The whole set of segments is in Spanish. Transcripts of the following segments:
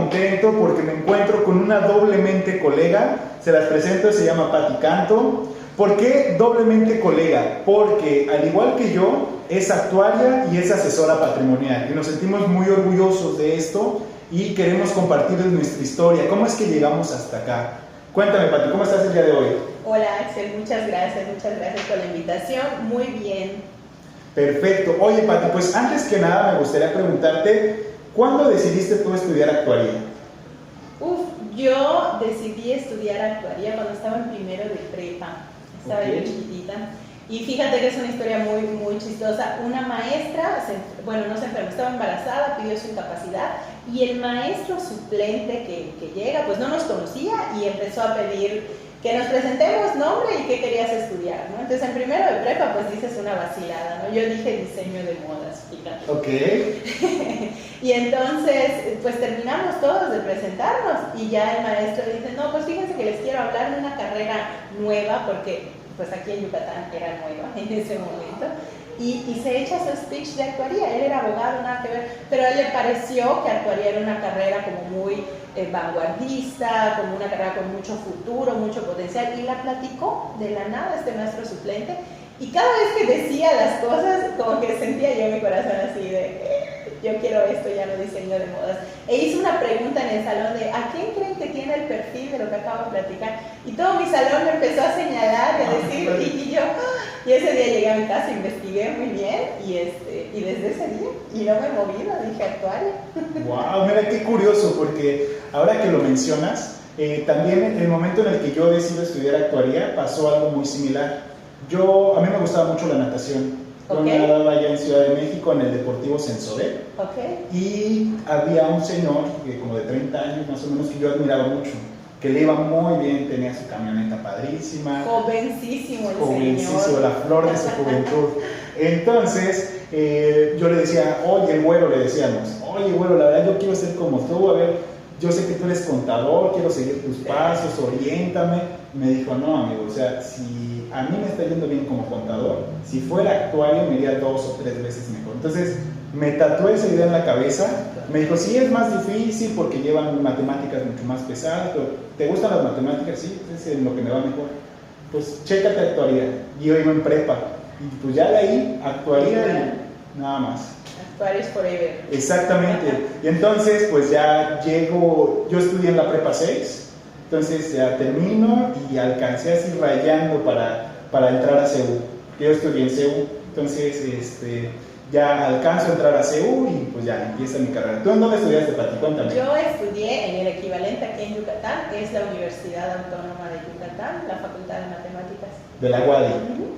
contento porque me encuentro con una doblemente colega. Se las presento, se llama Pati Canto. ¿Por qué doblemente colega? Porque al igual que yo, es actuaria y es asesora patrimonial. Y nos sentimos muy orgullosos de esto y queremos compartir nuestra historia. ¿Cómo es que llegamos hasta acá? Cuéntame, Pati, ¿cómo estás el día de hoy? Hola, Axel, muchas gracias por la invitación. Muy bien. Perfecto. Oye, Pati, pues antes que nada me gustaría preguntarte, ¿cuándo decidiste tú estudiar actuaría? Yo decidí estudiar actuaría cuando estaba en primero de prepa. Estaba yo chiquitita. Y fíjate que es una historia muy, muy chistosa. Una maestra, no se enfermó, estaba embarazada, pidió su incapacidad y el maestro suplente que llega, pues no nos conocía y empezó a pedir que nos presentemos nombre y qué querías estudiar, ¿no? Entonces en primero de prepa pues dices una vacilada, ¿no? Yo dije diseño de modas, fíjate. Ok. Y entonces pues terminamos todos de presentarnos y ya el maestro dice, no, pues fíjense que les quiero hablar de una carrera nueva porque pues aquí en Yucatán era nueva en ese momento. Y se echa su speech de actuaría. Él era abogado, nada que ver, pero a él le pareció que actuaría era una carrera como muy vanguardista, como una carrera con mucho futuro, mucho potencial, y la platicó de la nada este maestro suplente, y cada vez que decía las cosas, como que sentía yo mi corazón así de, yo quiero esto, ya no diseño de modas. E hizo una pregunta en el salón de, ¿a quién creen que tiene el perfil de lo que acabo de platicar? Y todo mi salón me empezó a señalar y a decir, y yo, y ese día llegué a mi casa, investigué muy bien, y desde ese día, y no me he movido, dije actuaria. Wow, mira qué curioso, porque ahora que lo mencionas, también en el momento en el que yo decido estudiar actuaría, pasó algo muy similar. A mí me gustaba mucho la natación. Yo nadaba allá en Ciudad de México en el Deportivo Sensodé. Y había un señor, como de 30 años más o menos, que yo admiraba mucho, que le iba muy bien, tenía su camioneta padrísima. Jovencísimo el jovencísimo, señor. la flor de su juventud. Entonces, yo le decía, oye, güero, le decíamos, oye, güero, la verdad yo quiero ser como tú, a ver, yo sé que tú eres contador, quiero seguir tus pasos, oriéntame. Me dijo, no, amigo, o sea, si a mí me está yendo bien como contador, si fuera actuario me iría 2 o 3 veces mejor. Entonces, me tatué esa idea en la cabeza. Me dijo, sí, es más difícil porque llevan matemáticas mucho más pesadas, pero ¿te gustan las matemáticas? Sí, es en lo que me va mejor. Pues chécate actuaría. Y yo iba en prepa. Y pues ya de ahí, actuaría y nada más. Actuarios forever. Exactamente. Y entonces, pues ya llego, yo estudié en la prepa 6, entonces ya termino y alcancé así rayando para entrar a CEU. Yo estudié en CEU, entonces ya alcanzo a entrar a CEU y pues ya empieza mi carrera. ¿Tú en dónde estudiaste, Pati? Cuéntame. Yo estudié en el equivalente aquí en Yucatán, que es la Universidad Autónoma de Yucatán, la Facultad de Matemáticas. ¿De la UADY?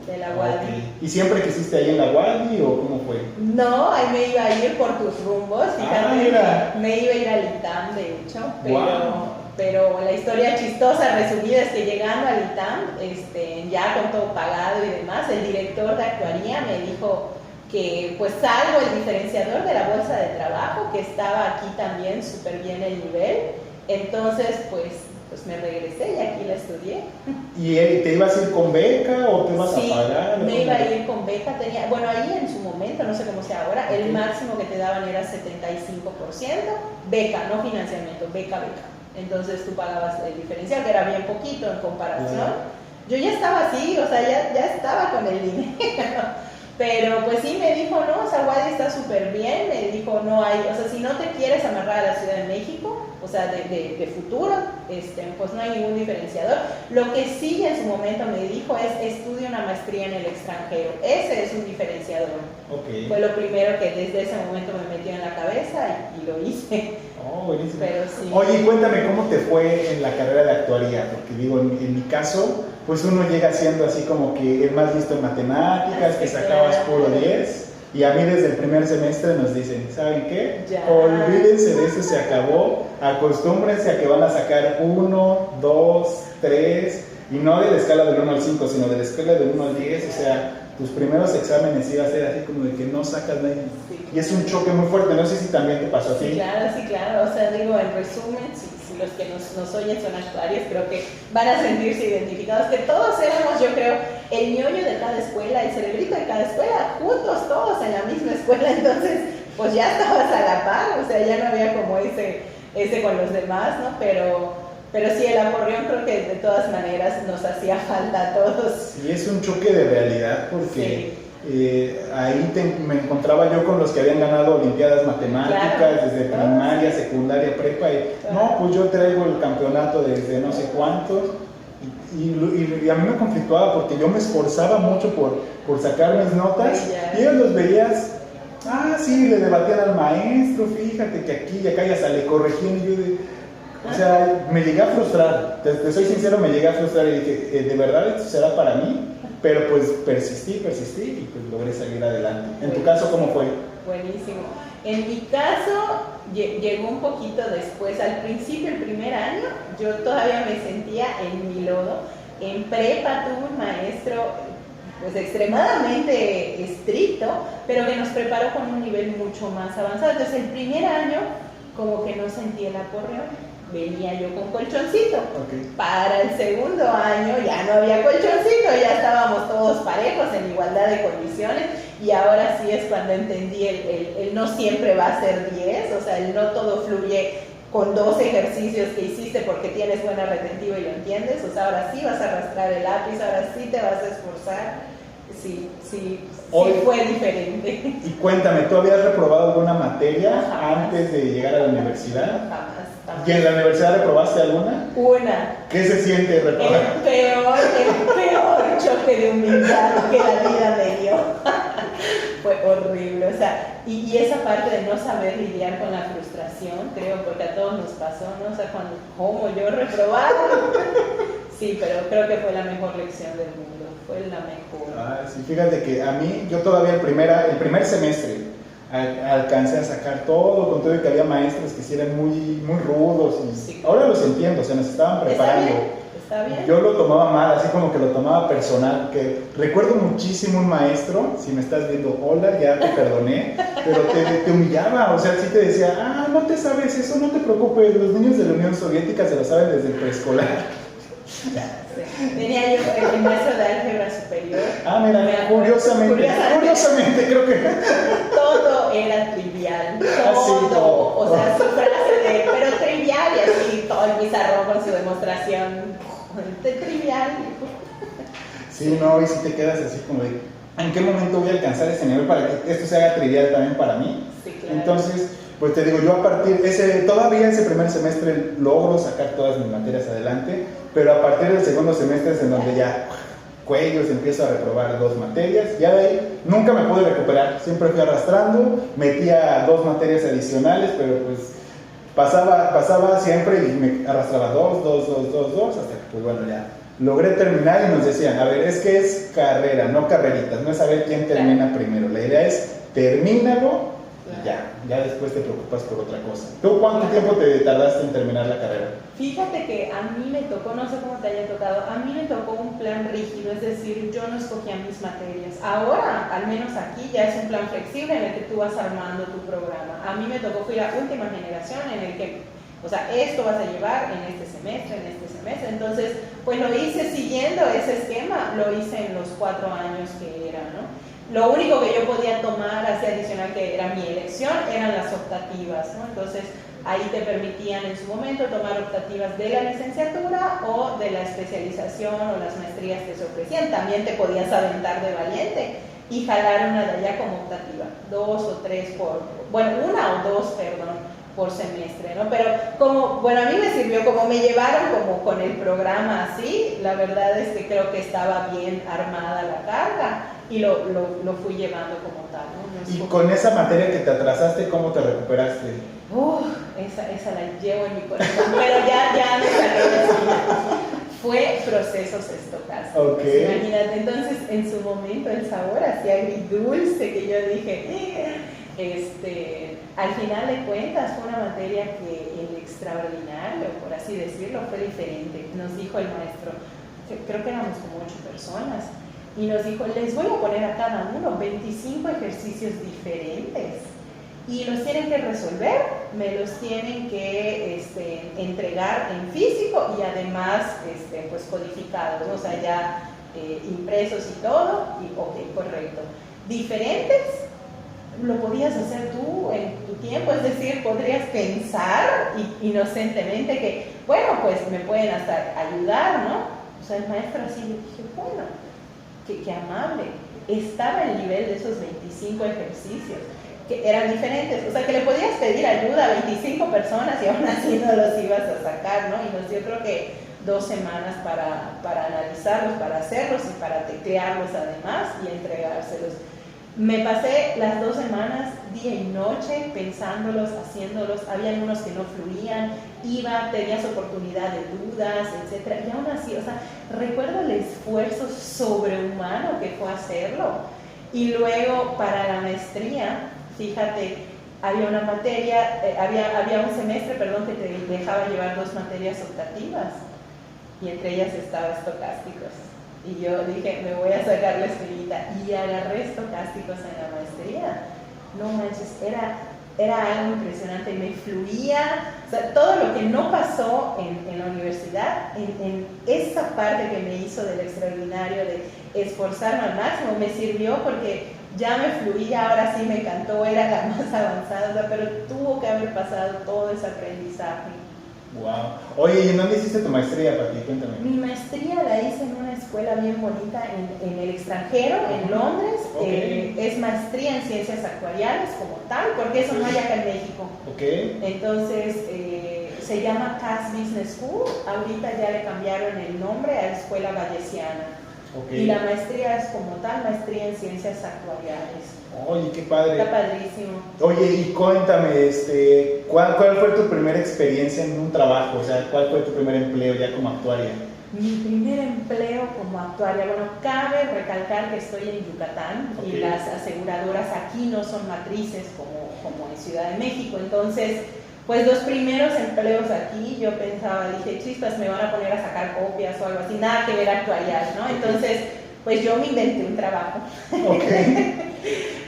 De la UADY. Okay. ¿Y siempre quisiste ahí en la UADY o cómo fue? No, ahí me iba a ir por tus rumbos, fíjate. Me iba a ir al ITAM, de hecho, pero la historia chistosa resumida es que llegando al ITAM, ya con todo pagado y demás, el director de actuaría me dijo que pues salvo el diferenciador de la bolsa de trabajo, que estaba aquí también súper bien el nivel, entonces pues me regresé y aquí la estudié. ¿Y te ibas a ir con beca o te ibas a pagar? Me iba a ir con beca, bueno, ahí en su momento, no sé cómo sea ahora, el máximo que te daban era 75%, beca, no financiamiento, beca. Entonces tú pagabas el diferencial, que era bien poquito en comparación. Yo ya estaba así, o sea, ya estaba con el dinero. Pero pues sí me dijo, no, o sea, UADY está súper bien, me dijo, no hay, o sea, si no te quieres amarrar a la Ciudad de México, o sea, de futuro, pues no hay ningún diferenciador. Lo que sí en su momento me dijo es, estudia una maestría en el extranjero, ese es un diferenciador. Fue lo primero que desde ese momento me metió en la cabeza y lo hice. Oh, buenísimo. Pero sí. Oye, cuéntame cómo te fue en la carrera de actuaría, porque digo, en mi caso, pues uno llega siendo así como que el más listo en matemáticas, que sacabas puro 10, y a mí desde el primer semestre nos dicen, ¿saben qué? Olvídense de eso, se acabó, acostúmbrense a que van a sacar 1, 2, 3, y no de la escala del 1 al 5, sino de la escala del 1 al 10, o sea, tus primeros exámenes iba a ser así como de que no sacas nada. Y es un choque muy fuerte, no sé si también te pasó a ti. Sí, claro, o sea, digo, en resumen, si los que nos oyen son actuarios, creo que van a sentirse identificados, que todos éramos, yo creo, el ñoño de cada escuela, el cerebrito de cada escuela, juntos todos en la misma escuela, entonces, pues ya estabas a la par, o sea, ya no había como con los demás, ¿no? Pero sí, el acordeón creo que de todas maneras nos hacía falta a todos. Sí, es un choque de realidad porque ahí me encontraba yo con los que habían ganado olimpiadas matemáticas, claro, desde primaria, secundaria, prepa, y no, pues yo traigo el campeonato desde no sé cuántos. Y a mí me conflictuaba porque yo me esforzaba mucho por sacar mis notas y ellos los veías, sí, le debatían al maestro, fíjate que aquí y acá ya sale corrigiendo, y yo o sea, me llegué a frustrar, te soy sincero, me llegué a frustrar y dije, ¿de verdad esto será para mí? Pero pues persistí y pues logré salir adelante. ¿En tu caso cómo fue? Buenísimo. En mi caso llegó un poquito después. Al principio, el primer año, yo todavía me sentía en mi lodo. En prepa tuve un maestro pues extremadamente estricto, pero que nos preparó con un nivel mucho más avanzado. Entonces el primer año como que no sentí el acordeón. Venía yo con colchoncito. Okay. Para el segundo año ya no había colchoncito, ya estábamos todos parejos en igualdad de condiciones, y ahora sí es cuando entendí el no siempre va a ser 10, o sea, el no todo fluye con 2 ejercicios que hiciste porque tienes buena retentiva y lo entiendes, o sea, ahora sí vas a arrastrar el lápiz, ahora sí te vas a esforzar. Sí fue diferente. Y cuéntame, ¿tú habías reprobado alguna materia antes de llegar a la universidad? Jamás. ¿Y en la universidad reprobaste alguna? Una. ¿Qué se siente reprobar? El peor choque de humildad que la vida me dio. Fue horrible, o sea, y esa parte de no saber lidiar con la frustración, creo, porque a todos nos pasó, ¿no? O sea, ¿cómo yo reprobar? Sí, pero creo que fue la mejor lección del mundo, fue la mejor. Sí, fíjate que a mí, yo todavía el primer semestre alcancé a sacar todo, con todo, y que había maestros que sí eran muy rudos, y sí, ahora los entiendo, o sea, nos estaban preparando. Está bien. Yo lo tomaba mal, así como que lo tomaba personal, que recuerdo muchísimo un maestro, si me estás viendo, hola, ya te perdoné, pero te humillaba, o sea, sí te decía, no te sabes eso, no te preocupes, los niños de la Unión Soviética se lo saben desde el preescolar. Sí. Tenía yo el maestro de álgebra superior. Mira, curiosamente creo que todo era trivial, todo, o sea, su frase pero trivial, y así todo el pizarrón con su demostración trivial. Sí, no, y si te quedas así como de, ¿en qué momento voy a alcanzar ese nivel para que esto se haga trivial también para mí? Sí, claro. Entonces, pues te digo, yo todavía ese primer semestre logro sacar todas mis materias adelante, pero a partir del segundo semestre es en donde ya cuellos, empiezo a reprobar 2 materias, ya de ahí nunca me pude recuperar, siempre fui arrastrando, metía 2 materias adicionales, pero pues pasaba siempre y me arrastraba 2, hasta que pues bueno, ya logré terminar y nos decían, a ver, es que es carrera, no carreritas, no es saber quién termina primero, la idea es termínalo y ya después te preocupas por otra cosa. ¿Tú cuánto tiempo te tardaste en terminar la carrera? Fíjate que a mí me tocó, no sé cómo te haya tocado, a mí me tocó un plan rígido, es decir, yo no escogía mis materias. Ahora, al menos aquí, ya es un plan flexible en el que tú vas armando tu programa. A mí me tocó, fui la última generación en el que, o sea, esto vas a llevar en este semestre, entonces, pues lo hice siguiendo ese esquema, lo hice en los 4 años que era, ¿no? Lo único que yo podía tomar así adicional, que era mi elección, eran las optativas, ¿no? Entonces, ahí te permitían en su momento tomar optativas de la licenciatura o de la especialización o las maestrías que se ofrecían. También te podías aventar de valiente y jalar una de allá como optativa, 2 o 3 1 o 2, por semestre, ¿no? Pero a mí me sirvió, como me llevaron como con el programa así, la verdad es que creo que estaba bien armada la carga y lo fui llevando como tal, ¿no? Y con esa materia que te atrasaste, ¿cómo te recuperaste? Esa la llevo en mi corazón, pero ya me saqué de eso. Fue procesos estocásticos. Okay. Imagínate, entonces en su momento el sabor así agridulce que yo dije, al final de cuentas fue una materia que el extraordinario, por así decirlo, fue diferente. Nos dijo el maestro, creo que éramos como 8 personas, y nos dijo, les voy a poner a cada uno 25 ejercicios diferentes y los tienen que resolver, me los tienen que entregar en físico y además pues codificados, ¿no? O sea, ya impresos y todo, y ok, correcto. Diferentes lo podías hacer tú en tu tiempo, es decir, podrías pensar inocentemente que, bueno, pues me pueden hasta ayudar, ¿no? O sea, el maestro así, le dije, bueno, qué amable. Estaba el nivel de esos 25 ejercicios, que eran diferentes, o sea, que le podías pedir ayuda a 25 personas y aún así no los ibas a sacar, ¿no? Y nos dio creo que 2 semanas para analizarlos, para hacerlos y para teclearlos además y entregárselos. Me pasé las 2 semanas, día y noche, pensándolos, haciéndolos. Había algunos que no fluían, tenías oportunidad de dudas, etc. Y aún así, o sea, recuerdo el esfuerzo sobrehumano que fue hacerlo. Y luego para la maestría, fíjate, había una materia, había un semestre, perdón, que te dejaba llevar 2 materias optativas. Y entre ellas estaba estocásticos. Y yo dije, me voy a sacar la espinita. Y agarré estocásticos en la maestría. No manches, era algo impresionante, me fluía. O sea, todo lo que no pasó en la universidad, en esa parte que me hizo del extraordinario, de esforzarme al máximo, me sirvió porque ya me fluía, ahora sí me encantó, era la más avanzada, o sea, pero tuvo que haber pasado todo ese aprendizaje. Wow. Oye, ¿y en dónde hiciste tu maestría, Pati? Cuéntame. Mi maestría la hice en una escuela bien bonita en el extranjero, en Londres. Okay. Es maestría en ciencias actuariales como tal, porque eso no hay acá en México. Okay. Entonces, se llama Cass Business School. Ahorita ya le cambiaron el nombre a Escuela Vallesiana. Okay. Y la maestría es como tal, maestría en ciencias actuariales. Oye, qué padre. Está padrísimo. Oye, y cuéntame, ¿cuál fue tu primera experiencia en un trabajo? O sea, ¿cuál fue tu primer empleo ya como actuaria? Mi primer empleo como actuaria, bueno, cabe recalcar que estoy en Yucatán. Okay. Y las aseguradoras aquí no son matrices como en Ciudad de México, entonces, pues los primeros empleos aquí, yo pensaba, dije, chispas, me van a poner a sacar copias o algo así, nada que ver actuarial, ¿no? Okay. Entonces, pues yo me inventé un trabajo. Okay.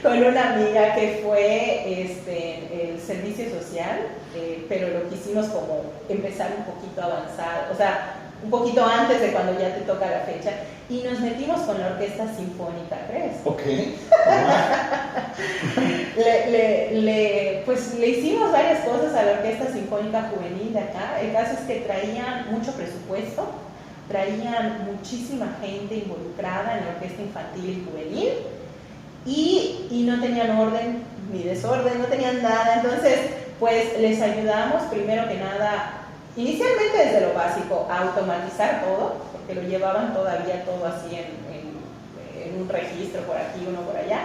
Con una amiga que fue el servicio social, pero lo quisimos como empezar un poquito avanzado, o sea, un poquito antes de cuando ya te toca la fecha, y nos metimos con la Orquesta Sinfónica, ¿crees? Ok. Pues le hicimos varias cosas a la Orquesta Sinfónica Juvenil de acá. El caso es que traían mucho presupuesto, traían muchísima gente involucrada en la orquesta infantil y juvenil, y no tenían orden ni desorden, no tenían nada. Entonces, pues les ayudamos primero que nada, inicialmente desde lo básico, a automatizar todo, porque lo llevaban todavía todo así en un registro por aquí, uno por allá,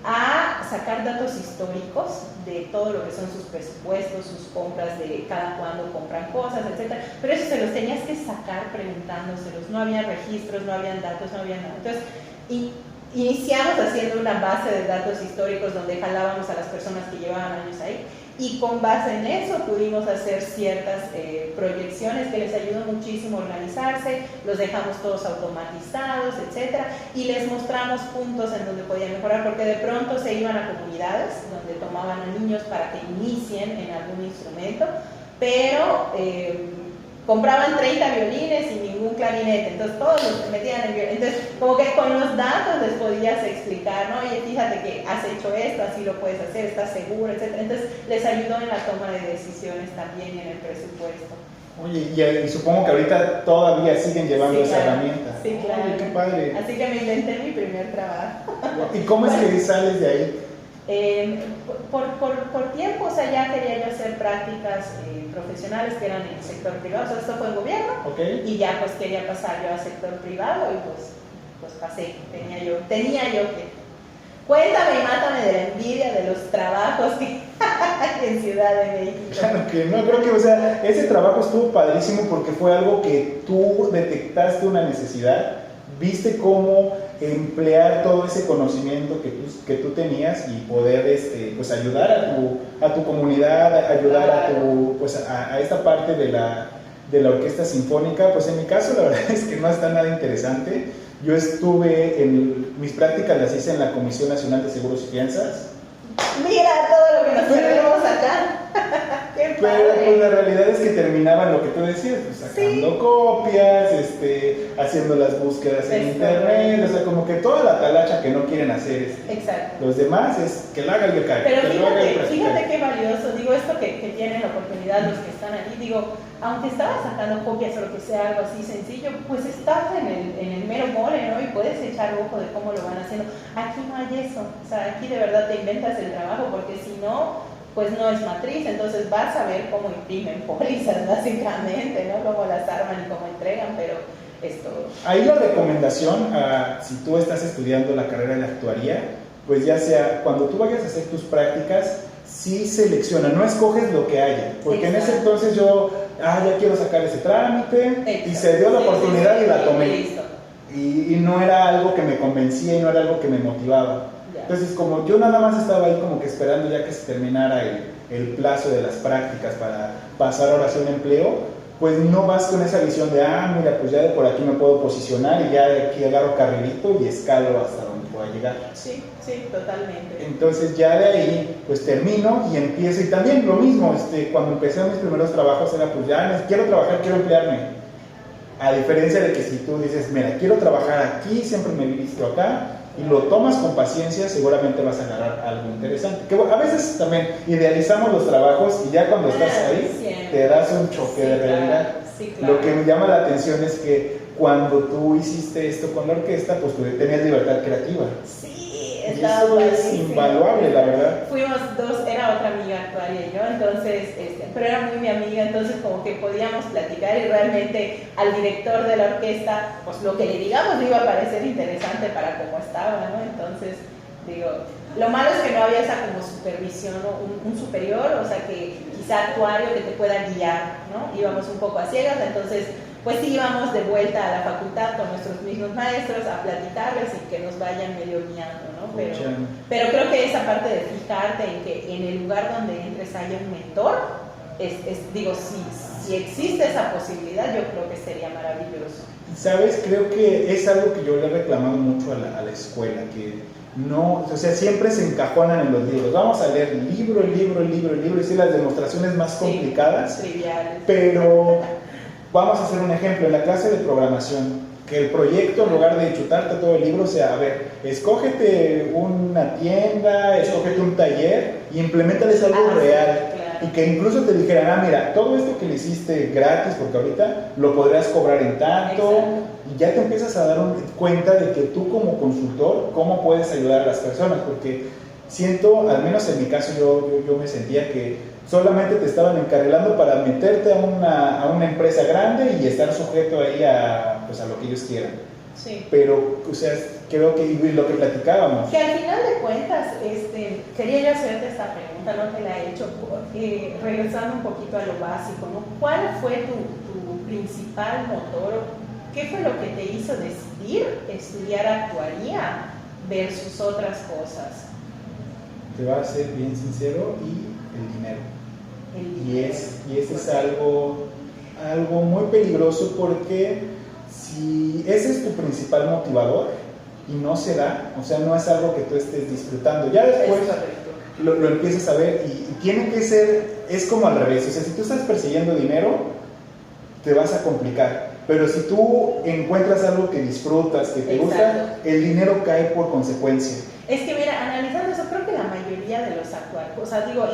a sacar datos históricos de todo lo que son sus presupuestos, sus compras, de cada cuándo compran cosas, etc. Pero eso se los tenías que sacar preguntándoselos, no había registros, no habían datos, no había nada. Entonces, iniciamos haciendo una base de datos históricos donde jalábamos a las personas que llevaban años ahí, y con base en eso pudimos hacer ciertas proyecciones que les ayudó muchísimo a organizarse, los dejamos todos automatizados, etc. Y les mostramos puntos en donde podían mejorar, porque de pronto se iban a comunidades donde tomaban a niños para que inicien en algún instrumento, pero compraban 30 violines y ningún clarinete, entonces todos los metían en violín. Entonces, como que con los datos les podías explicar, ¿no? Oye, fíjate que has hecho esto, así lo puedes hacer, estás seguro, etc. Entonces, les ayudó en la toma de decisiones también y en el presupuesto. Oye, y supongo que ahorita todavía siguen llevando sí, esa claro. herramienta. Sí, claro. Oye, qué padre. Así que me inventé mi primer trabajo. ¿Y cómo es que sales de ahí? Por tiempo, o sea, ya quería yo hacer prácticas profesionales que eran en el sector privado, o sea, esto fue en gobierno, okay. Y ya pues quería pasar yo al sector privado y pues pasé, tenía yo que... Cuéntame y mátame de la envidia de los trabajos que hay en Ciudad de México. Claro que no, creo que, o sea, ese trabajo estuvo padrísimo porque fue algo que tú detectaste una necesidad, viste cómo emplear todo ese conocimiento que tú tenías y poder pues ayudar a tu comunidad, ayudar a esta parte de la orquesta sinfónica. Pues en mi caso la verdad es que no está nada interesante. Yo estuve mis prácticas las hice en la Comisión Nacional de Seguros y Fianzas. Mira todo lo que nos tenemos acá. Qué padre. Pero pues la realidad es que terminé terminaba en lo que tú decías, pues, sacando copias, haciendo las búsquedas en internet, o sea, como que toda la talacha que no quieren hacer Exacto. los demás es que la haga el becario. Pero fíjate qué valioso, digo esto que tienen la oportunidad los que están allí, digo, aunque estabas sacando copias o lo que sea, algo así sencillo, pues estás en el mero mole, ¿no? Y puedes echar ojo de cómo lo van haciendo. Aquí no hay eso, o sea, aquí de verdad te inventas el trabajo, porque si no, pues no es matriz, entonces vas a ver cómo imprimen pólizas, básicamente, ¿no? Cómo las arman y cómo entregan, pero esto... Ahí la recomendación, si tú estás estudiando la carrera de actuaría, pues ya sea, cuando tú vayas a hacer tus prácticas, sí selecciona, no escoges lo que haya, porque en ese entonces yo, ya quiero sacar ese trámite, y se dio la oportunidad y la tomé, y no era algo que me convencía y no era algo que me motivaba. Entonces, como yo nada más estaba ahí como que esperando ya que se terminara el plazo de las prácticas para pasar ahora hacia un empleo, pues no vas con esa visión de, mira, pues ya de por aquí me puedo posicionar y ya de aquí agarro carrilito y escalo hasta donde pueda llegar. Sí, sí, totalmente. Entonces ya de ahí, pues termino y empiezo, y también lo mismo, cuando empecé mis primeros trabajos era, pues ya quiero trabajar, quiero emplearme. A diferencia de que si tú dices, mira, quiero trabajar aquí, siempre me he visto acá, y lo tomas con paciencia, seguramente vas a agarrar algo interesante. Que a veces también idealizamos los trabajos y ya cuando estás ahí te das un choque de realidad. Sí, claro. Lo que me llama la atención es que cuando tú hiciste esto con la orquesta, pues tú tenías libertad creativa. Sí, y eso es invaluable, la verdad. Fuimos dos, era otra amiga actuaria y yo, entonces, pero era muy mi amiga, entonces como que podíamos platicar y realmente al director de la orquesta, pues lo que le digamos le iba a parecer interesante para cómo estaba, ¿no? Entonces, digo, lo malo es que no había esa como supervisión, ¿no? un superior, o sea, que quizá actuario que te pueda guiar, ¿no? Íbamos un poco a ciegas, entonces pues sí íbamos de vuelta a la facultad con nuestros mismos maestros a platicarles y que nos vayan medio guiando, ¿no? Pero creo que esa parte de fijarte en que en el lugar donde entres haya un mentor, digo, si existe esa posibilidad, yo creo que sería maravilloso. ¿Sabes? Creo que es algo que yo le he reclamado mucho a la escuela, que no, o sea, siempre se encajonan en los libros. Vamos a leer libro, y sí, las demostraciones más complicadas, triviales. Pero vamos a hacer un ejemplo, en la clase de programación, que el proyecto, en lugar de chutarte todo el libro, sea, a ver, escógete una tienda, escógete un taller y implementales algo real. Claro. Y que incluso te dijeran, mira, todo esto que le hiciste gratis, porque ahorita lo podrías cobrar en tanto. Exacto. Y ya te empiezas a dar cuenta de que tú como consultor, cómo puedes ayudar a las personas, porque siento, al menos en mi caso, yo me sentía que solamente te estaban encarrilando para meterte a una empresa grande y estar sujeto ahí a lo que ellos quieran. Sí. Pero, o sea, creo que lo que platicábamos. Que al final de cuentas, quería yo hacerte esta pregunta, no te la he hecho, porque regresando un poquito a lo básico, ¿no? ¿Cuál fue tu principal motor? ¿Qué fue lo que te hizo decidir estudiar actuaría versus otras cosas? Te voy a ser bien sincero, y el dinero. Y eso es algo muy peligroso, porque si ese es tu principal motivador y no se da, o sea, no es algo que tú estés disfrutando, ya después lo empiezas a ver y tiene que ser, es como al revés, o sea, si tú estás persiguiendo dinero, te vas a complicar, pero si tú encuentras algo que disfrutas, que te gusta, el dinero cae por consecuencia. Es que mira, analizando eso, creo que la mayoría de los actuales, o sea, digo,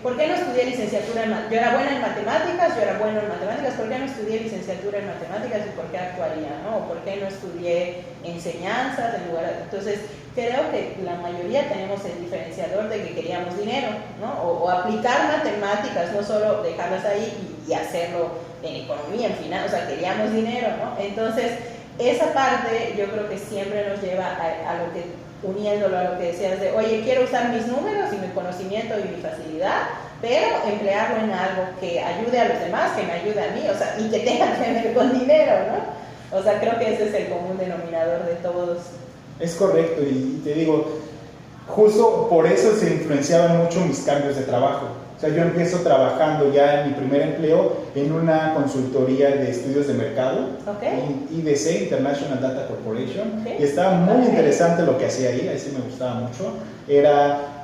¿por qué no estudié licenciatura yo era buena en matemáticas, ¿por qué no estudié licenciatura en matemáticas y por qué actuaría, ¿no? O por qué no estudié enseñanzas en lugar de... Entonces, creo que la mayoría tenemos el diferenciador de que queríamos dinero, ¿no? O aplicar matemáticas, no solo dejarlas ahí y hacerlo en economía, en finanzas, o sea, queríamos dinero, ¿no? Entonces, esa parte yo creo que siempre nos lleva a lo que, uniéndolo a lo que decías de, oye, quiero usar mis números y mi conocimiento y mi facilidad, pero emplearlo en algo que ayude a los demás, que me ayude a mí, o sea, y que tenga que ver con dinero, ¿no? O sea, creo que ese es el común denominador de todos. Es correcto, y te digo, justo por eso se influenciaban mucho mis cambios de trabajo. O sea, yo empiezo trabajando ya en mi primer empleo en una consultoría de estudios de mercado, IDC, International Data Corporation, y estaba muy interesante lo que hacía ahí sí me gustaba mucho.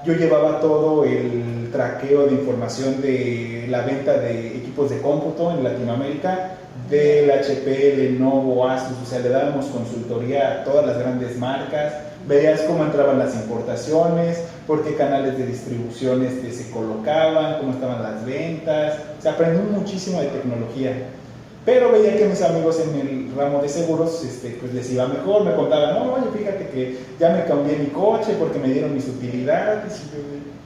Yo llevaba todo el el traqueo de información de la venta de equipos de cómputo en Latinoamérica, del HP, Lenovo, Asus, o sea, le dábamos consultoría a todas las grandes marcas, veías cómo entraban las importaciones, por qué canales de distribución se colocaban, cómo estaban las ventas, o sea, aprendí muchísimo de tecnología. Pero veía que mis amigos en el ramo de seguros, pues les iba mejor, me contaban, no, oye, fíjate que ya me cambié mi coche porque me dieron mis utilidades, y yo,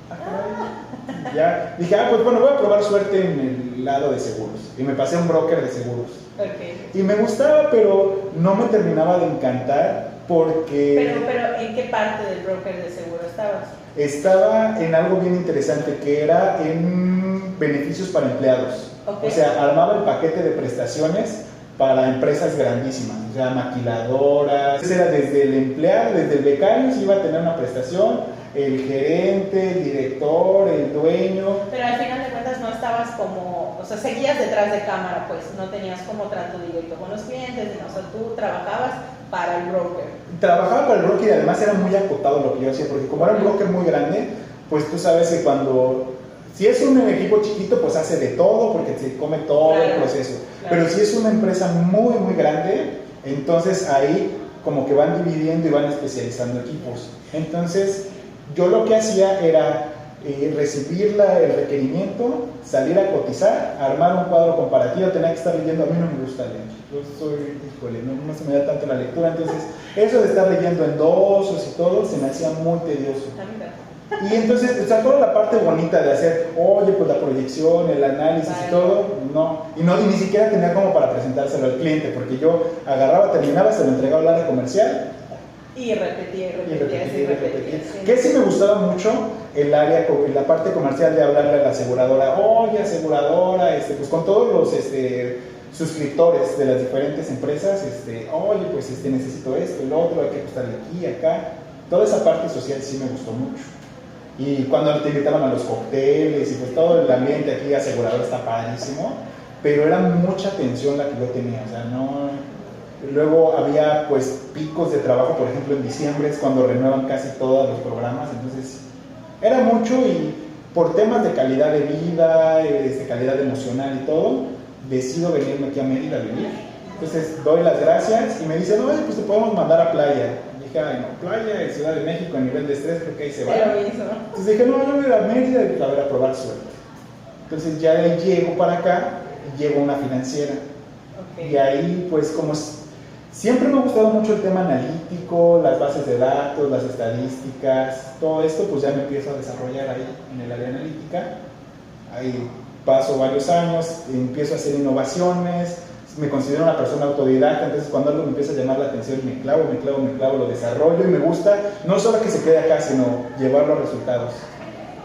caray. Ya dije, pues bueno, voy a probar suerte en el lado de seguros, y me pasé a un broker de seguros. Okay. Y me gustaba, pero no me terminaba de encantar porque... Pero ¿en qué parte del broker de seguro estabas? Estaba en algo bien interesante, que era en beneficios para empleados. Okay. O sea, armaba el paquete de prestaciones para empresas grandísimas, o sea, maquiladoras. Entonces era desde el empleado, desde el becario, se iba a tener una prestación, el gerente, el director, el dueño. Pero al final de cuentas no estabas como, o sea, seguías detrás de cámara, pues, no tenías como trato directo con los clientes, o sea, tú trabajabas para el broker. Trabajaba para el broker y además era muy acotado lo que yo hacía, porque como era un broker muy grande, pues tú sabes que cuando... Si es un equipo chiquito, pues hace de todo porque se come todo el proceso. Claro. Pero si es una empresa muy, muy grande, entonces ahí como que van dividiendo y van especializando equipos. Entonces, yo lo que hacía era recibir el requerimiento, salir a cotizar, armar un cuadro comparativo, tenía que estar leyendo. A mí no me gusta leer. Yo soy, híjole, no se me da tanto la lectura. Entonces, eso de estar leyendo endosos y todo, se me hacía muy tedioso. Y entonces, o sea, toda la parte bonita de hacer, oye, pues la proyección, el análisis y todo, y ni siquiera tenía como para presentárselo al cliente, porque yo agarraba, terminaba, se lo entregaba al área comercial. Y repetía. Sí. Que sí me gustaba mucho el área, la parte comercial de hablarle a la aseguradora, oye, aseguradora, pues con todos los suscriptores de las diferentes empresas, oye, pues necesito esto, el otro, hay que ajustarle aquí, acá. Toda esa parte social sí me gustó mucho. Y cuando te invitaban a los cócteles y pues todo el ambiente aquí asegurador está padrísimo, pero era mucha tensión la que yo tenía, o sea, no... Luego había pues picos de trabajo, por ejemplo en diciembre es cuando renuevan casi todos los programas, entonces era mucho y por temas de calidad de vida, de calidad emocional y todo, decido venirme aquí a Mérida a vivir. Entonces doy las gracias y me dicen, oye, pues te podemos mandar a playa. Ay, no, playa en Ciudad de México a nivel de estrés, creo que ahí se va. Entonces dije, no, yo voy a ir a Mérida y a ver, a probar suerte. Entonces ya de ahí llego para acá y llego a una financiera. Okay. Y ahí, pues, como siempre me ha gustado mucho el tema analítico, las bases de datos, las estadísticas, todo esto, pues ya me empiezo a desarrollar ahí en el área analítica. Ahí paso varios años, empiezo a hacer innovaciones. Me considero una persona autodidacta, entonces cuando algo me empieza a llamar la atención me clavo, lo desarrollo y me gusta no solo que se quede acá, sino llevarlo a resultados.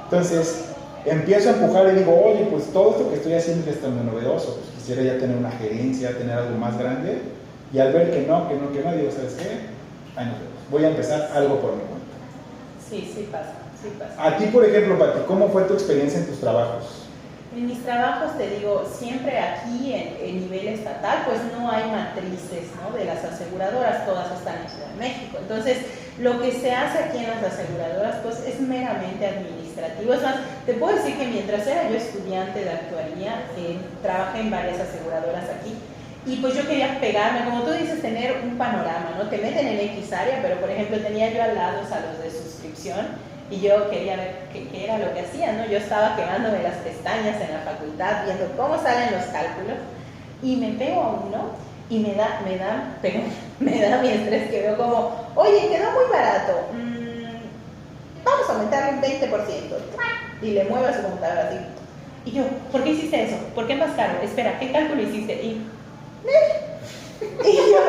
Entonces empiezo a empujar y digo, oye, pues todo esto que estoy haciendo es tan novedoso, pues quisiera ya tener una gerencia, tener algo más grande, y al ver que no, digo, ¿sabes qué? Ahí nos vemos, voy a empezar algo por mi cuenta. Sí pasa. A ti, por ejemplo, Pati, ¿cómo fue tu experiencia en tus trabajos? En mis trabajos, te digo, siempre aquí en nivel estatal, pues no hay matrices, ¿no?, de las aseguradoras, todas están en Ciudad de México. Entonces, lo que se hace aquí en las aseguradoras, pues es meramente administrativo. Es más, te puedo decir que mientras era yo estudiante de actuaría, trabajé en varias aseguradoras aquí. Y pues yo quería pegarme, como tú dices, tener un panorama, ¿no? Te meten en X área, pero por ejemplo tenía yo al lado a los de suscripción. Y yo quería ver qué era lo que hacían, ¿no? Yo estaba quemándome las pestañas en la facultad, viendo cómo salen los cálculos, y me pego a uno, y me da mi estrés, que veo como, oye, quedó muy barato, vamos a aumentarle un 20%, y le muevo a su computadora así. Y yo, ¿por qué hiciste eso? ¿Por qué más caro? Espera, ¿qué cálculo hiciste? Y yo,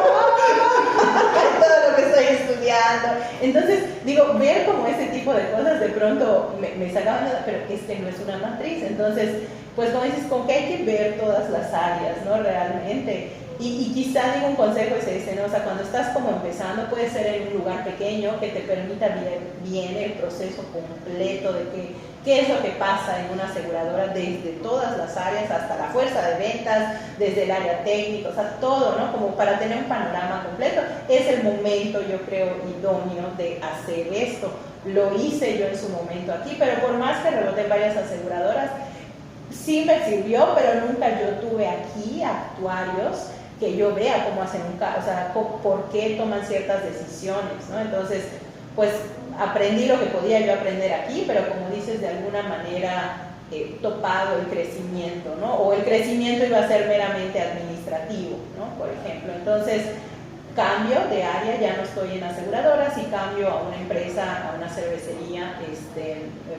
todo lo que estoy estudiando. Entonces, digo, ver como ese tipo de cosas de pronto me sacaban, pero no es una matriz. Entonces, pues como dices, con que hay que ver todas las áreas, ¿no? Realmente. Y quizá digo un consejo y se dice, ¿no? O sea, cuando estás como empezando, puede ser en un lugar pequeño que te permita ver bien el proceso completo de qué es lo que pasa en una aseguradora desde todas las áreas hasta la fuerza de ventas, desde el área técnica, o sea, todo, ¿no? Como para tener un panorama completo. Es el momento, yo creo, idóneo de hacer esto. lo hice yo en su momento aquí, pero por más que reboté en varias aseguradoras, sí me sirvió, pero nunca yo tuve aquí actuarios que yo vea cómo hacen un caso, o sea, por qué toman ciertas decisiones, ¿no? Entonces, pues aprendí lo que podía yo aprender aquí, pero como dices, de alguna manera topado el crecimiento, ¿no? O el crecimiento iba a ser meramente administrativo, ¿no? Por ejemplo, entonces cambio de área, ya no estoy en aseguradoras y cambio a una empresa, a una cervecería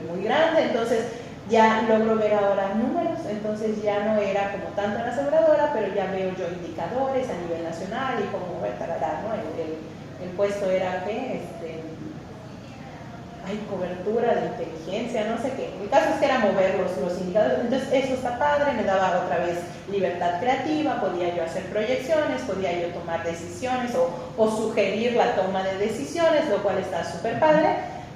muy grande, entonces ya logro ver ahora números, entonces ya no era como tanto en la aseguradora, pero ya veo yo indicadores a nivel nacional y como tarará, ¿no? El puesto era que hay cobertura de inteligencia, no sé qué. El caso es que era mover los indicadores, entonces eso está padre, me daba otra vez libertad creativa, podía yo hacer proyecciones, podía yo tomar decisiones o sugerir la toma de decisiones, lo cual está súper padre,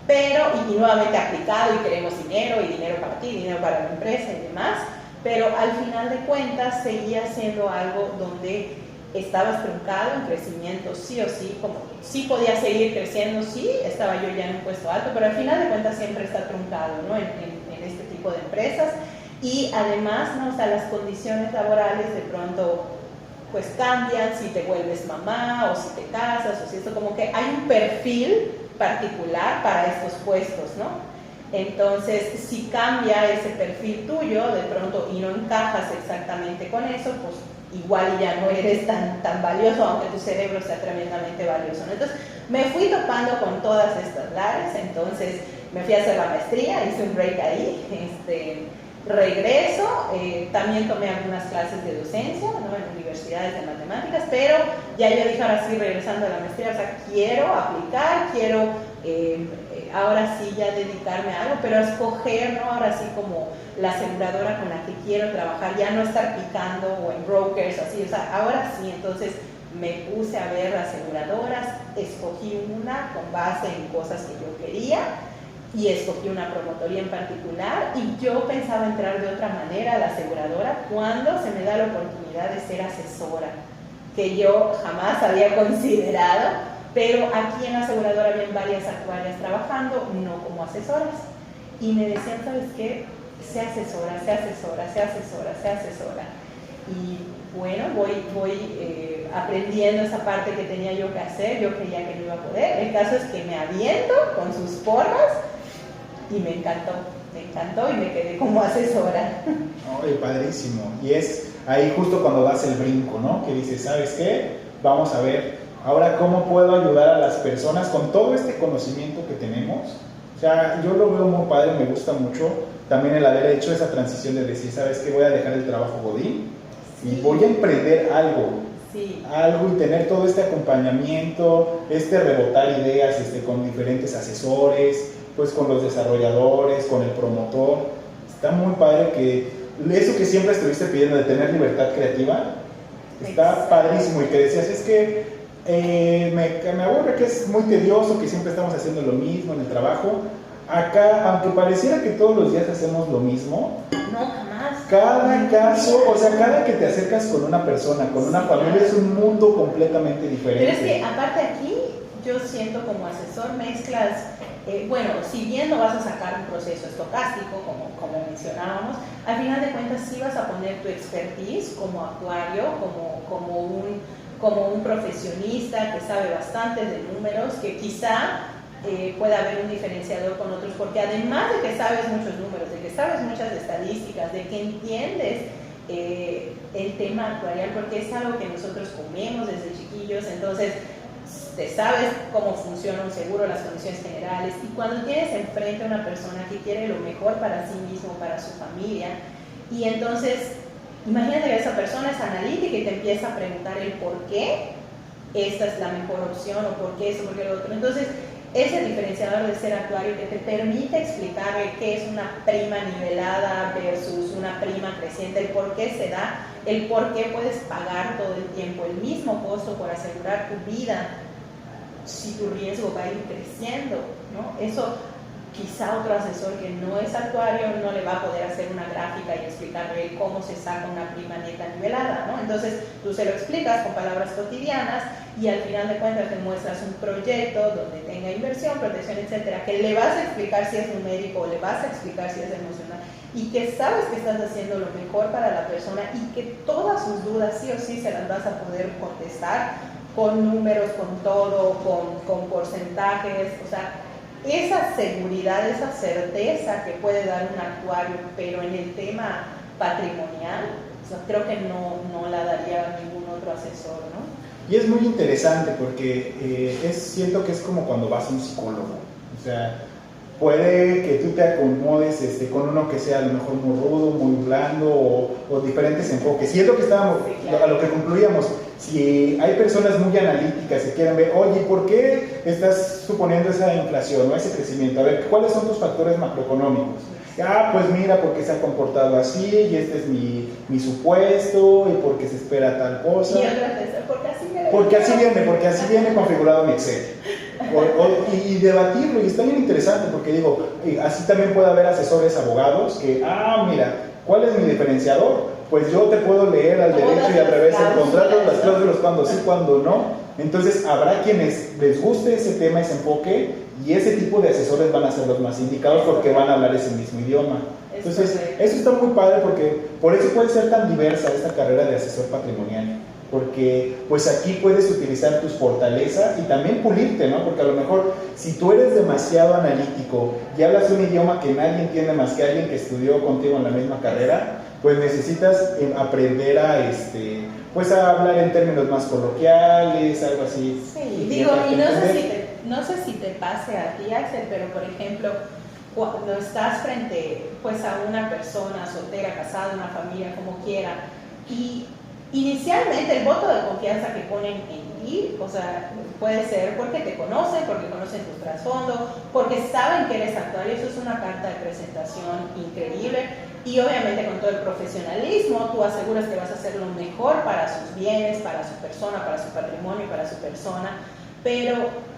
pero, y nuevamente aplicado y queremos dinero, y dinero para ti, dinero para la empresa y demás, pero al final de cuentas seguía siendo algo donde estabas truncado en crecimiento sí o sí, como sí podía seguir creciendo, sí, estaba yo ya en un puesto alto, pero al final de cuentas siempre está truncado, ¿no? en este tipo de empresas, y además, ¿no? O sea, las condiciones laborales de pronto pues cambian si te vuelves mamá o si te casas o si esto, como que hay un perfil particular para estos puestos, ¿no? Entonces, si cambia ese perfil tuyo de pronto y no encajas exactamente con eso, pues igual ya no eres tan valioso, aunque tu cerebro sea tremendamente valioso, ¿no? Entonces, me fui topando con todas estas lares, entonces me fui a hacer la maestría, hice un break ahí, regreso, también tomé algunas clases de docencia, ¿no? En universidades de matemáticas, pero ya yo dije, ahora sí, regresando a la maestría, o sea, quiero aplicar, quiero ahora sí ya dedicarme a algo, pero escoger, ¿no? Ahora sí como la aseguradora con la que quiero trabajar, ya no estar picando o en brokers, así, o sea, ahora sí, entonces me puse a ver aseguradoras, escogí una con base en cosas que yo quería, y escogí una promotoría en particular, y yo pensaba entrar de otra manera a la aseguradora cuando se me da la oportunidad de ser asesora, que yo jamás había considerado, pero aquí en la aseguradora había varias actuarias trabajando, no como asesoras, y me decían, ¿sabes qué? Sé asesora, sé asesora, sé asesora, sé asesora. Y bueno, voy aprendiendo esa parte que tenía yo que hacer, yo creía que no iba a poder, el caso es que me aviento con sus formas, y me encantó y me quedé como asesora. Ay, padrísimo. Y es ahí justo cuando das el brinco, ¿no? Que dices, ¿sabes qué? Vamos a ver ahora cómo puedo ayudar a las personas con todo este conocimiento que tenemos. O sea, yo lo veo muy padre, me gusta mucho también el haber hecho esa transición de decir, ¿sabes qué? Voy a dejar el trabajo godín y voy a emprender algo. Sí. Algo y tener todo este acompañamiento, rebotar ideas con diferentes asesores, pues con los desarrolladores, con el promotor. Está muy padre que eso que siempre estuviste pidiendo de tener libertad creativa, está padrísimo, y que decías, es que me aburre, que es muy tedioso, que siempre estamos haciendo lo mismo en el trabajo. Acá, aunque pareciera que todos los días hacemos lo mismo, no, jamás. Cada caso, o sea, cada que te acercas con una persona, con una familia, es un mundo completamente diferente. Pero es que aparte aquí, yo siento como asesor mezclas, bueno, si bien no vas a sacar un proceso estocástico, como mencionábamos, al final de cuentas sí vas a poner tu expertise como actuario, como un profesionista que sabe bastante de números, que quizá pueda haber un diferenciador con otros, porque además de que sabes muchos números, de que sabes muchas estadísticas, de que entiendes el tema actuarial, porque es algo que nosotros comemos desde chiquillos, entonces te sabes cómo funciona un seguro, las condiciones generales, y cuando tienes enfrente a una persona que quiere lo mejor para sí mismo, para su familia, y entonces imagínate que esa persona es analítica y te empieza a preguntar el por qué esta es la mejor opción, o por qué eso, por qué lo otro. Entonces, ese diferenciador de ser actuario que te permite explicarle qué es una prima nivelada versus una prima creciente, el por qué se da, el por qué puedes pagar todo el tiempo el mismo costo por asegurar tu vida si tu riesgo va a ir creciendo, ¿no? Eso quizá otro asesor que no es actuario no le va a poder hacer una gráfica y explicarle cómo se saca una prima neta nivelada, ¿no? Entonces tú se lo explicas con palabras cotidianas y al final de cuentas te muestras un proyecto donde tenga inversión, protección, etcétera, que le vas a explicar si es numérico o le vas a explicar si es emocional y que sabes que estás haciendo lo mejor para la persona y que todas sus dudas sí o sí se las vas a poder contestar con números, con todo, con porcentajes, o sea, esa seguridad, esa certeza que puede dar un actuario, pero en el tema patrimonial, o sea, creo que no la daría ningún otro asesor, ¿no? Y es muy interesante porque siento que es como cuando vas a un psicólogo. O sea, puede que tú te acomodes con uno que sea a lo mejor muy rudo, muy blando o diferentes enfoques. Y es lo que estábamos, sí, claro, a lo que concluíamos. Si hay personas muy analíticas que quieren ver, oye, ¿por qué estás suponiendo esa inflación o ese crecimiento? A ver, ¿cuáles son tus factores macroeconómicos? Ah, pues mira, porque se ha comportado así y este es mi supuesto y porque se espera tal cosa. Y otra vez, porque así viene configurado mi Excel. Y debatirlo, y está bien interesante porque digo, así también puede haber asesores abogados que, mira, ¿cuál es mi diferenciador? Pues yo te puedo leer al derecho y al revés el contrato, las cláusulas, cuando sí, cuando no. Entonces habrá quienes les guste ese tema, ese enfoque, y ese tipo de asesores van a ser los más indicados porque van a hablar ese mismo idioma. Entonces eso está muy padre porque por eso puede ser tan diversa esta carrera de asesor patrimonial. Porque pues aquí puedes utilizar tus fortalezas y también pulirte, ¿no? Porque a lo mejor si tú eres demasiado analítico y hablas un idioma que nadie entiende más que alguien que estudió contigo en la misma carrera, pues necesitas aprender pues a hablar en términos más coloquiales, algo así. Sí, digo, y no sé si te pase a ti, Axel, pero por ejemplo, cuando estás frente pues a una persona soltera, casada, una familia, como quiera, y inicialmente el voto de confianza que ponen en ti, o sea, puede ser porque te conocen tu trasfondo, porque saben que eres actuario, eso es una carta de presentación increíble, y obviamente con todo el profesionalismo tú aseguras que vas a hacer lo mejor para sus bienes, para su persona, para su patrimonio, para su persona, pero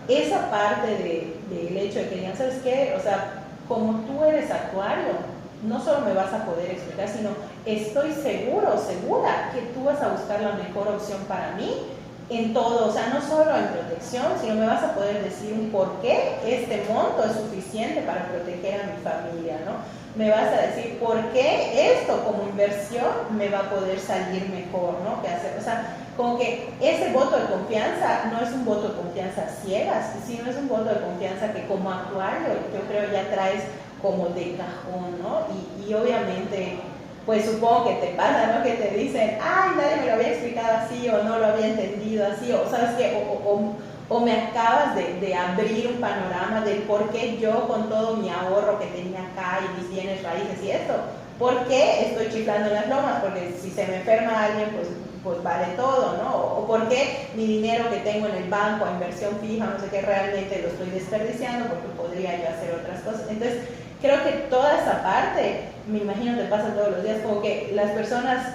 esa parte del hecho de que digan, ¿sabes qué? O sea, como tú eres actuario, no solo me vas a poder explicar, sino estoy segura que tú vas a buscar la mejor opción para mí en todo, o sea, no solo en protección, sino me vas a poder decir un por qué este monto es suficiente para proteger a mi familia, ¿no? Me vas a decir por qué esto como inversión me va a poder salir mejor, ¿no? ¿Qué hacer? O sea, como que ese voto de confianza no es un voto de confianza ciegas, sino es un voto de confianza que como actuario yo creo ya traes como de cajón, ¿no? Y obviamente, pues supongo que te pasa, ¿no? Que te dicen, ay, nadie me lo había explicado así, o no lo había entendido así, o sabes qué, o me acabas de abrir un panorama del por qué yo con todo mi ahorro que tenía acá y mis bienes raíces y esto, ¿por qué estoy chiflando en las lomas? Porque si se me enferma alguien, pues vale todo, ¿no? O por qué mi dinero que tengo en el banco a inversión fija, no sé qué, realmente lo estoy desperdiciando porque podría yo hacer otras cosas. Entonces, creo que toda esa parte, me imagino te pasa todos los días, como que las personas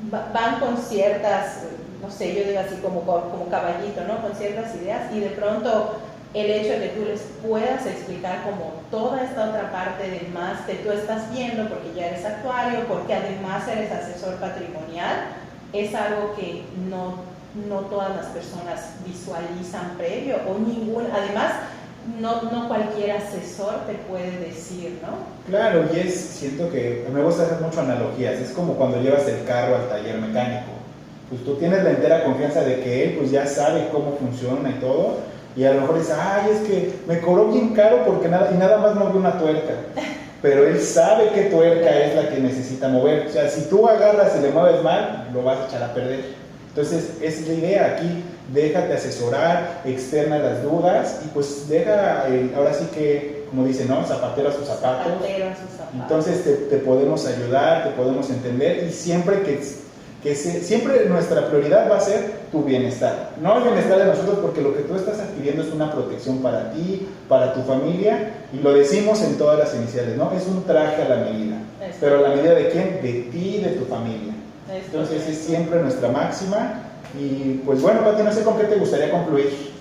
van con ciertas, no sé, yo digo así como caballito, ¿no? Con ciertas ideas y de pronto el hecho de que tú les puedas explicar como toda esta otra parte del más que tú estás viendo porque ya eres actuario, porque además eres asesor patrimonial, es algo que no todas las personas visualizan previo o ningún, además no cualquier asesor te puede decir, ¿no? Claro, y siento que me gusta hacer mucho analogías, es como cuando llevas el carro al taller mecánico, pues tú tienes la entera confianza de que él pues ya sabe cómo funciona y todo, y a lo mejor dice, ay, es que me cobró bien caro porque nada más movió una tuerca, pero él sabe qué tuerca es la que necesita mover, o sea, si tú agarras y le mueves mal, lo vas a echar a perder. Entonces, esa es la idea aquí, déjate asesorar, externa las dudas y pues deja, ahora sí que, como dicen, ¿no? Zapatero a sus zapatos. Zapatero a sus zapatos. Entonces te podemos ayudar, te podemos entender y siempre siempre nuestra prioridad va a ser tu bienestar, no el bienestar de nosotros, porque lo que tú estás adquiriendo es una protección para ti, para tu familia, y lo decimos en todas las iniciales, ¿no? Es un traje a la medida, pero ¿a la medida de quién? De ti y de tu familia. Entonces es siempre nuestra máxima. Y pues bueno, Pati, no sé con qué te gustaría concluir.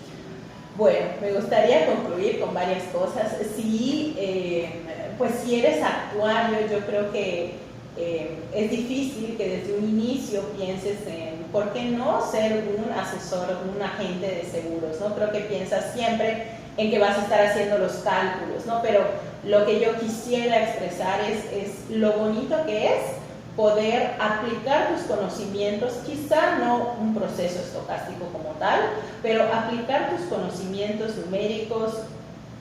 Bueno, me gustaría concluir con varias cosas. Sí, pues si eres actuario, yo creo que es difícil que desde un inicio pienses en, ¿por qué no ser un asesor, un agente de seguros? ¿No? Creo que piensas siempre en que vas a estar haciendo los cálculos, ¿no? Pero lo que yo quisiera expresar es lo bonito que es poder aplicar tus conocimientos, quizá no un proceso estocástico como tal, pero aplicar tus conocimientos numéricos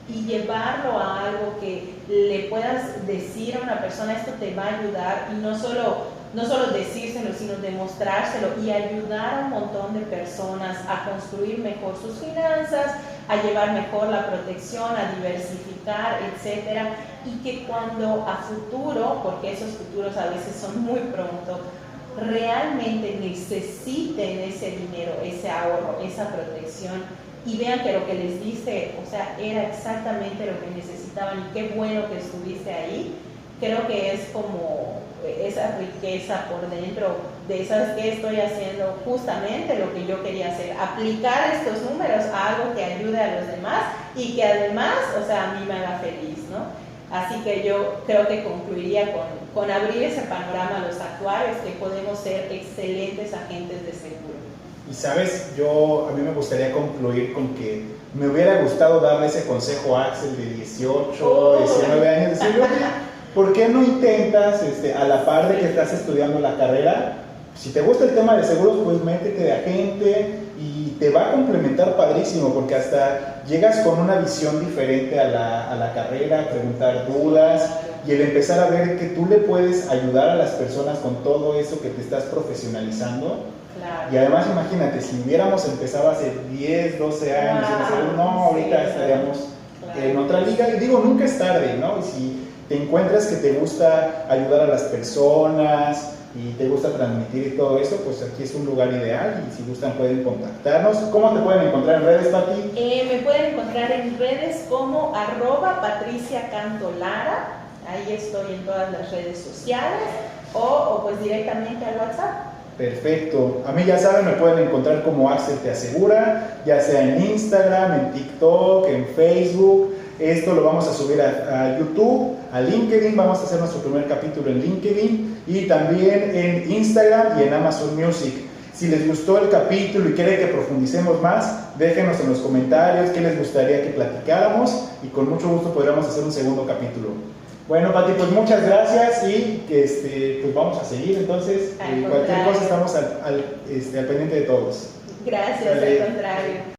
y llevarlo a algo que le puedas decir a una persona, esto te va a ayudar, y no solo decírselo, sino demostrárselo y ayudar a un montón de personas a construir mejor sus finanzas, a llevar mejor la protección, a diversificar, etcétera, y que cuando a futuro, porque esos futuros a veces son muy pronto, realmente necesiten ese dinero, ese ahorro, esa protección, y vean que lo que les diste, o sea, era exactamente lo que necesitaban, y qué bueno que estuviste ahí. Creo que es como esa riqueza por dentro de esas que estoy haciendo, justamente lo que yo quería hacer, aplicar estos números a algo que ayude a los demás y que además, o sea, a mí me haga feliz, ¿no? Así que yo creo que concluiría con abrir ese panorama a los actuarios, que podemos ser excelentes agentes de seguro. Y sabes, a mí me gustaría concluir con que me hubiera gustado darle ese consejo a Axel de 18, 19 años, decirle, oye, ¿por qué no intentas, a la par de que estás estudiando la carrera, si te gusta el tema de seguros, pues métete de agente y te va a complementar padrísimo, porque hasta llegas con una visión diferente a la carrera, a preguntar dudas, y el empezar a ver que tú le puedes ayudar a las personas con todo eso que te estás profesionalizando. Claro. Y además imagínate, si hubiéramos empezado hace 10, 12 años, no, ahorita estaríamos en otra liga, y digo, nunca es tarde, ¿no? Y si te encuentras que te gusta ayudar a las personas y te gusta transmitir y todo eso, pues aquí es un lugar ideal, y si gustan pueden contactarnos. ¿Cómo te pueden encontrar en redes, Pati? Me pueden encontrar en redes como @PatriciaCantolara, ahí estoy en todas las redes sociales, o pues directamente al WhatsApp. Perfecto. A mí, ya saben, me pueden encontrar como Axel Te Asegura, ya sea en Instagram, en TikTok, en Facebook. Esto lo vamos a subir a YouTube, a LinkedIn. Vamos a hacer nuestro primer capítulo en LinkedIn y también en Instagram y en Amazon Music. Si les gustó el capítulo y quieren que profundicemos más, déjenos en los comentarios qué les gustaría que platicáramos, y con mucho gusto podríamos hacer un segundo capítulo. Bueno, Pati, pues muchas gracias, y pues vamos a seguir. Entonces, cualquier cosa estamos al pendiente de todos. Gracias, al contrario.